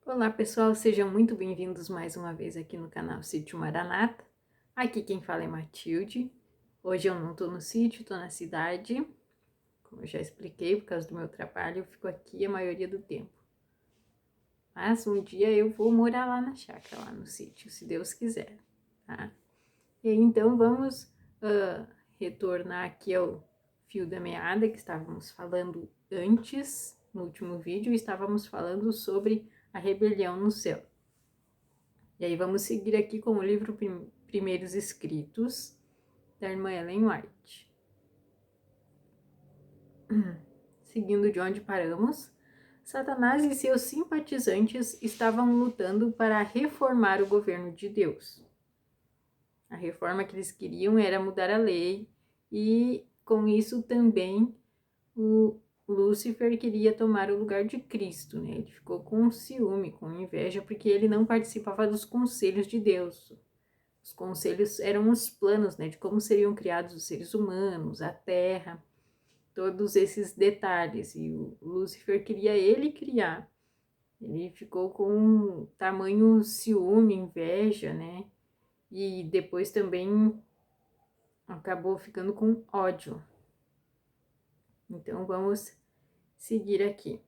Olá pessoal, sejam muito bem-vindos mais uma vez aqui no canal Sítio Maranata. Aqui quem fala é Matilde. Hoje eu não tô no sítio, tô na cidade. Como eu já expliquei, por causa do meu trabalho, eu fico aqui a maioria do tempo. Mas um dia eu vou morar lá na chácara, lá no sítio, se Deus quiser, tá? E aí, então vamos retornar aqui ao fio da meada que estávamos falando antes, no último vídeo, estávamos falando sobre a rebelião no céu. E aí vamos seguir aqui com o livro Primeiros Escritos, da irmã Ellen White. Seguindo de onde paramos, Satanás e seus simpatizantes estavam lutando para reformar o governo de Deus. A reforma que eles queriam era mudar a lei e, com isso, também o Lúcifer queria tomar o lugar de Cristo, né? Ele ficou com ciúme, com inveja, porque ele não participava dos conselhos de Deus. Os conselhos eram os planos, né, de como seriam criados os seres humanos, a Terra, todos esses detalhes. E o Lúcifer queria ele criar. Ele ficou com um tamanho ciúme, inveja, né? E depois também acabou ficando com ódio. Então vamos seguir aqui.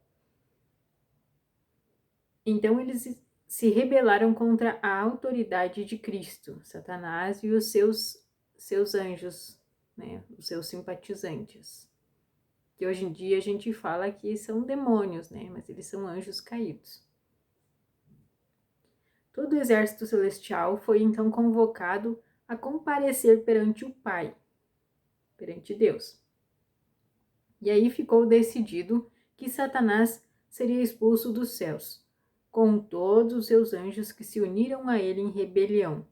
Então eles se rebelaram contra a autoridade de Cristo, Satanás e os seus anjos, né, os seus simpatizantes. Que hoje em dia a gente fala que são demônios, né, mas eles são anjos caídos. Todo o exército celestial foi então convocado a comparecer perante o Pai, perante Deus. E aí ficou decidido que Satanás seria expulso dos céus, com todos os seus anjos que se uniram a ele em rebelião.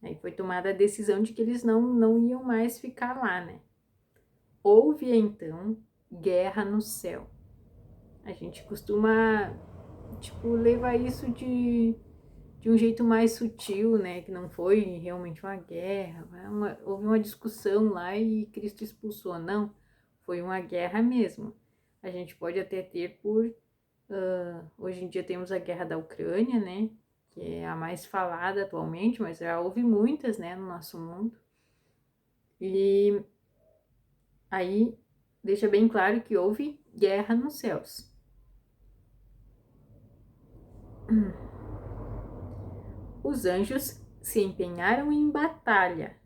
Aí foi tomada a decisão de que eles não iam mais ficar lá, né? Houve então guerra no céu. A gente costuma, levar isso de um jeito mais sutil, né? Que não foi realmente uma guerra, houve uma discussão lá e Cristo expulsou. Não, foi uma guerra mesmo. A gente pode até ter hoje em dia temos a guerra da Ucrânia, né? Que é a mais falada atualmente, mas já houve muitas, né, no nosso mundo. E aí deixa bem claro que houve guerra nos céus. Os anjos se empenharam em batalha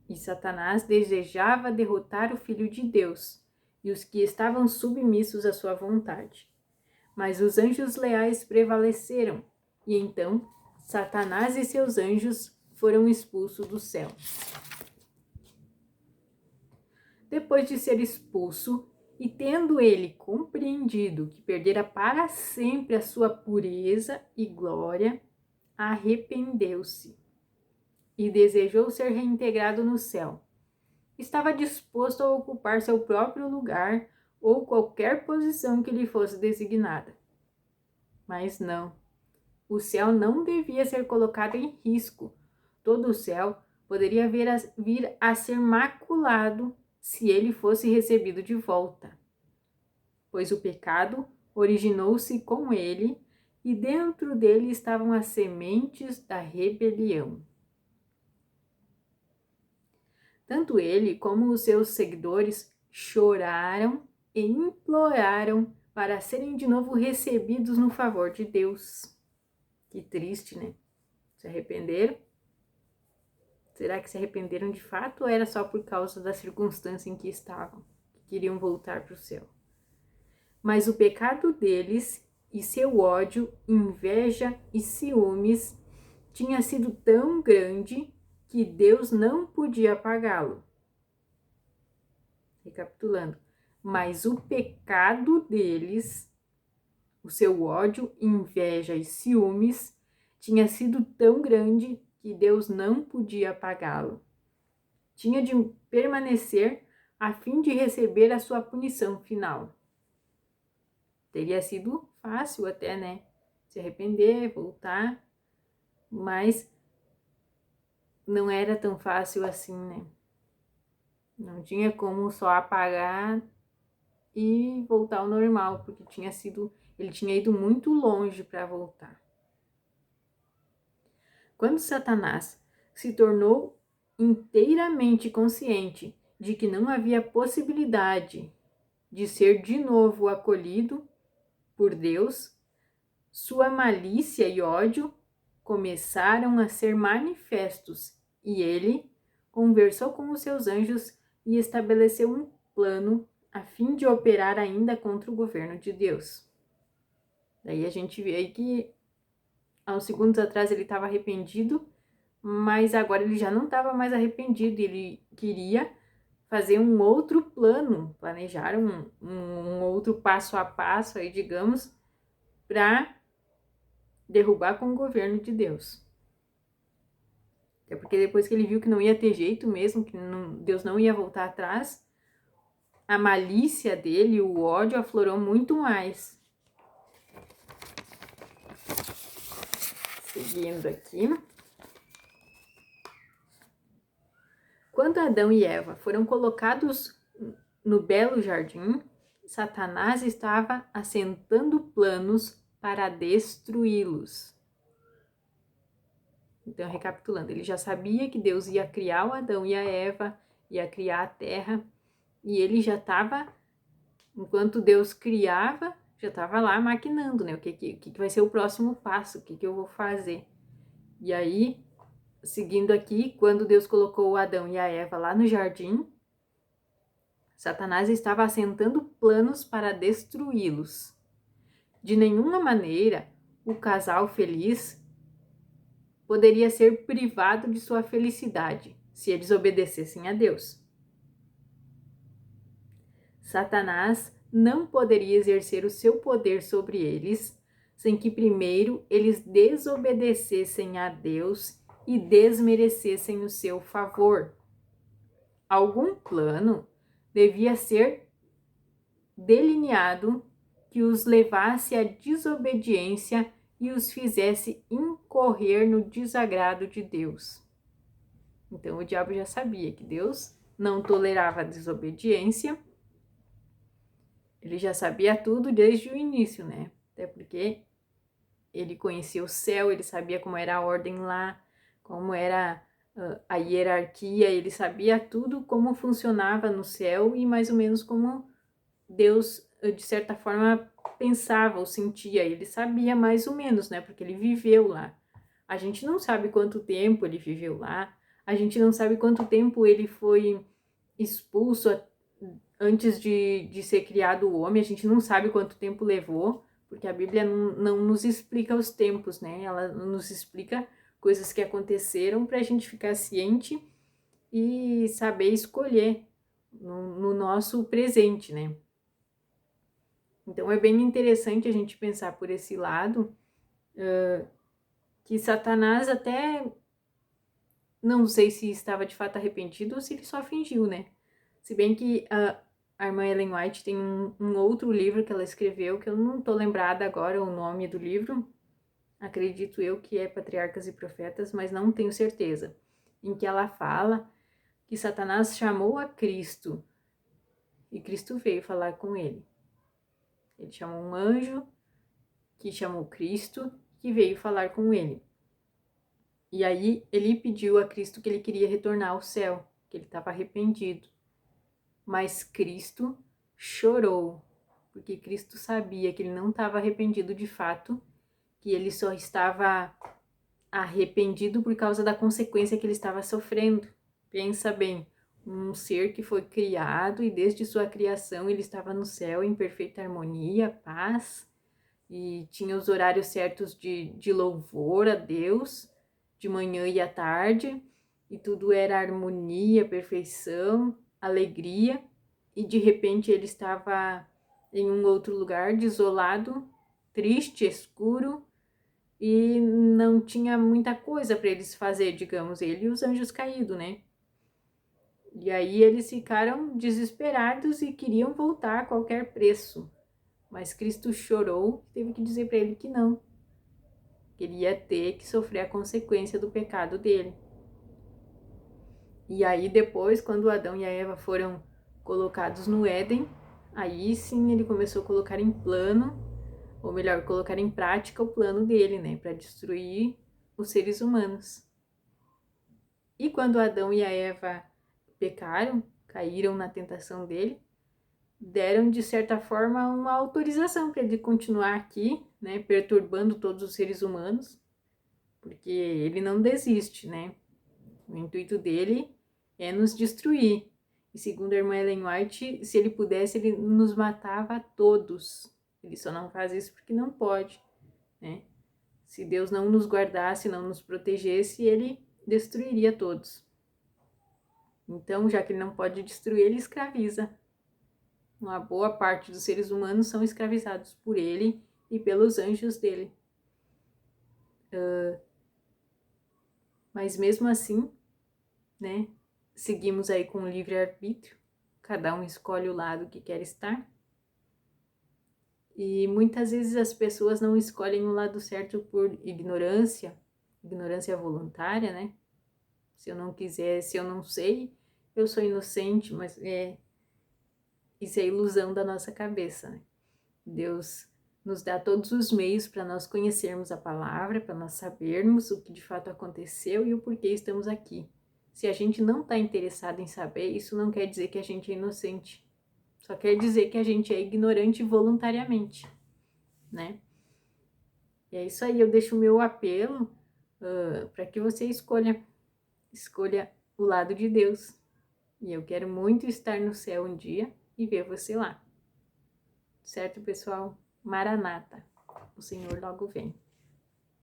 e Satanás desejava derrotar o Filho de Deus e os que estavam submissos à sua vontade. Mas os anjos leais prevaleceram e então Satanás e seus anjos foram expulsos do céu. Depois de ser expulso, e tendo ele compreendido que perdera para sempre a sua pureza e glória, arrependeu-se e desejou ser reintegrado no céu. Estava disposto a ocupar seu próprio lugar ou qualquer posição que lhe fosse designada. Mas não, o céu não devia ser colocado em risco. Todo o céu poderia vir a ser maculado se ele fosse recebido de volta, pois o pecado originou-se com ele e dentro dele estavam as sementes da rebelião. Tanto ele como os seus seguidores choraram e imploraram para serem de novo recebidos no favor de Deus. Que triste, né? Se arrependeram? Será que se arrependeram de fato ou era só por causa da circunstância em que estavam, que queriam voltar para o céu? Mas o pecado deles e seu ódio, inveja e ciúmes tinha sido tão grande que Deus não podia apagá-lo. Recapitulando, mas o pecado deles, o seu ódio, inveja e ciúmes tinha sido tão grande que Deus não podia apagá-lo. Tinha de permanecer a fim de receber a sua punição final. Teria sido fácil até, né? Se arrepender, voltar, mas não era tão fácil assim, né? Não tinha como só apagar e voltar ao normal, porque ele tinha ido muito longe para voltar. Quando Satanás se tornou inteiramente consciente de que não havia possibilidade de ser de novo acolhido por Deus, sua malícia e ódio começaram a ser manifestos e ele conversou com os seus anjos e estabeleceu um plano a fim de operar ainda contra o governo de Deus. Daí a gente vê aí que há uns segundos atrás ele estava arrependido, mas agora ele já não estava mais arrependido, ele queria fazer um outro plano, planejar um outro passo a passo aí, digamos, para derrubar com o governo de Deus. Até porque depois que ele viu que não ia ter jeito mesmo, que Deus não ia voltar atrás, a malícia dele, o ódio aflorou muito mais. Seguindo aqui. Quando Adão e Eva foram colocados no belo jardim, Satanás estava assentando planos para destruí-los. Então, recapitulando, ele já sabia que Deus ia criar o Adão e a Eva, ia criar a terra, e ele já estava, enquanto Deus criava, já estava lá maquinando, né? O que vai ser o próximo passo, o que eu vou fazer. E aí, seguindo aqui, quando Deus colocou o Adão e a Eva lá no jardim, Satanás estava assentando planos para destruí-los. De nenhuma maneira o casal feliz poderia ser privado de sua felicidade se eles obedecessem a Deus. Satanás não poderia exercer o seu poder sobre eles sem que primeiro eles desobedecessem a Deus e desmerecessem o seu favor. Algum plano devia ser delineado que os levasse à desobediência e os fizesse incorrer no desagrado de Deus. Então o diabo já sabia que Deus não tolerava a desobediência. Ele já sabia tudo desde o início, né? Até porque ele conhecia o céu, ele sabia como era a ordem lá, como era a hierarquia, ele sabia tudo como funcionava no céu e mais ou menos como Deus, de certa forma, pensava ou sentia. Ele sabia mais ou menos, né? Porque ele viveu lá. A gente não sabe quanto tempo ele viveu lá, a gente não sabe quanto tempo ele foi expulso antes de ser criado o homem, a gente não sabe quanto tempo levou, porque a Bíblia não nos explica os tempos, né? Ela nos explica coisas que aconteceram para a gente ficar ciente e saber escolher no nosso presente, né? Então é bem interessante a gente pensar por esse lado, que Satanás até, não sei se estava de fato arrependido ou se ele só fingiu, né? Se bem que a irmã Ellen White tem um outro livro que ela escreveu, que eu não tô lembrada agora o nome do livro, acredito eu que é Patriarcas e Profetas, mas não tenho certeza, em que ela fala que Satanás chamou a Cristo e Cristo veio falar com ele. Ele chamou um anjo que chamou Cristo, que veio falar com ele. E aí ele pediu a Cristo que ele queria retornar ao céu, que ele estava arrependido. Mas Cristo chorou, porque Cristo sabia que ele não estava arrependido de fato, que ele só estava arrependido por causa da consequência que ele estava sofrendo. Pensa bem, um ser que foi criado e desde sua criação ele estava no céu em perfeita harmonia, paz, e tinha os horários certos de louvor a Deus, de manhã e à tarde, e tudo era harmonia, perfeição, alegria, e de repente ele estava em um outro lugar, desolado, triste, escuro, e não tinha muita coisa para eles fazer, digamos, ele e os anjos caídos, né? E aí eles ficaram desesperados e queriam voltar a qualquer preço. Mas Cristo chorou e teve que dizer para ele que não. Que ele ia ter que sofrer a consequência do pecado dele. E aí depois, quando Adão e a Eva foram colocados no Éden, Aí sim ele começou a colocar em plano, ou melhor, colocar em prática o plano dele, né, para destruir os seres humanos. E quando Adão e a Eva pecaram, caíram na tentação dele, deram de certa forma uma autorização para ele continuar aqui, né, perturbando todos os seres humanos, porque ele não desiste, né? O intuito dele é nos destruir. E segundo a irmã Ellen White, se ele pudesse, ele nos matava a todos. Ele só não faz isso porque não pode, né? Se Deus não nos guardasse, não nos protegesse, ele destruiria todos. Então, já que ele não pode destruir, ele escraviza. Uma boa parte dos seres humanos são escravizados por ele e pelos anjos dele. Mas mesmo assim, né, seguimos aí com o livre-arbítrio. Cada um escolhe o lado que quer estar. E muitas vezes as pessoas não escolhem o lado certo por ignorância voluntária, né? Se eu não quiser, se eu não sei, eu sou inocente, mas isso é ilusão da nossa cabeça, né? Deus nos dá todos os meios para nós conhecermos a palavra, para nós sabermos o que de fato aconteceu e o porquê estamos aqui. Se a gente não está interessado em saber, isso não quer dizer que a gente é inocente. Só quer dizer que a gente é ignorante voluntariamente, né? E é isso aí, eu deixo o meu apelo para que você escolha o lado de Deus. E eu quero muito estar no céu um dia e ver você lá. Certo, pessoal? Maranata, o Senhor logo vem.